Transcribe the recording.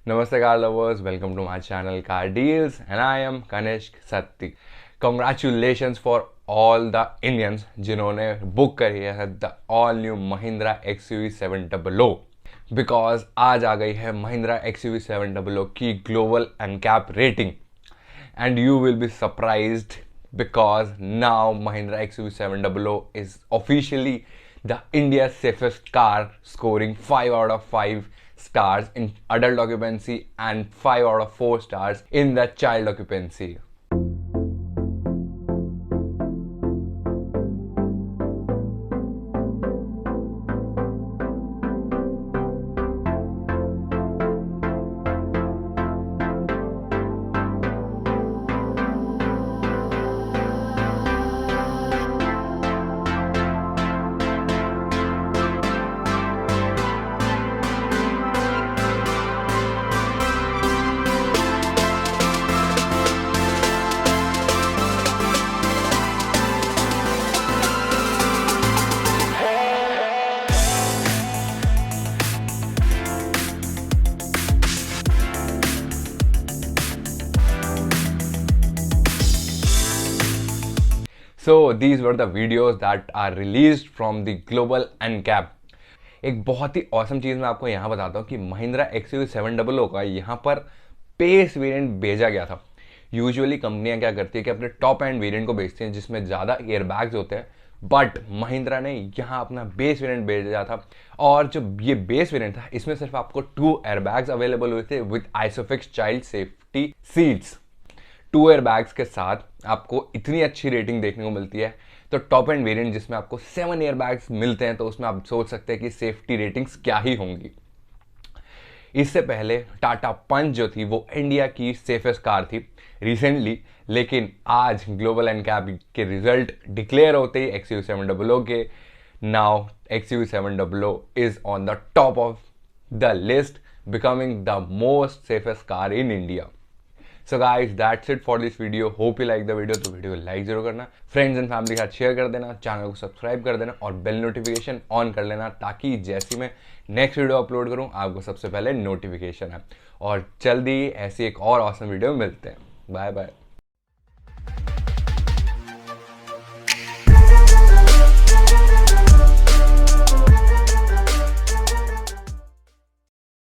Namaste car lovers, welcome to my channel Car Deals and I am KANISHK SATTI. Congratulations for all the Indians जिन्होंने book करी है the all new Mahindra XUV700 because आज आ गई है Mahindra XUV700 की global Ncap rating and you will be surprised because now Mahindra XUV700 is officially the India's safest car, scoring 5 out of 5 stars in adult occupancy and 5 out of 4 stars in the child occupancy. So these were the videos that are released from the global Ncap. एक बहुत ही awesome चीज़ मैं आपको यहाँ बताता हूँ कि Mahindra XUV700 का यहाँ पर पेस वेरिएंट भेजा गया था। यूजुअली कंपनियाँ क्या करती है कि अपने टॉप एंड वेरिएंट को बेचती हैं जिसमें ज़्यादा एयरबैग्स होते हैं, बट महिंद्रा ने यहाँ अपना बेस वेरिएंट भेजा था और जो ये बेस वेरिएंट था इसमें सिर्फ आपको 2 एयरबैग्स अवेलेबल हुए थे with isofix child safety seats. 2 airbags के साथ आपको इतनी अच्छी रेटिंग देखने को मिलती है, तो टॉप एंड वेरिएंट जिसमें आपको 7 एयरबैग्स मिलते हैं तो उसमें आप सोच सकते हैं कि सेफ्टी रेटिंग्स क्या ही होंगी। इससे पहले टाटा पंच जो थी वो इंडिया की सेफेस्ट कार थी रिसेंटली, लेकिन आज ग्लोबल एनकैप के रिजल्ट डिक्लेयर होते ही XUV700 के now XUV700 is on the top of the list, becoming the most safest car in India. So guys, that's it for this video. Hope you like the video. तो video को like जरूर करना, friends and family के साथ share कर देना, channel को subscribe कर देना और बेल नोटिफिकेशन ऑन कर लेना ताकि जैसी मैं नेक्स्ट वीडियो अपलोड करूँ आपको सबसे पहले नोटिफिकेशन है। और जल्दी ऐसी एक और ऑसम वीडियो में मिलते हैं। Bye bye.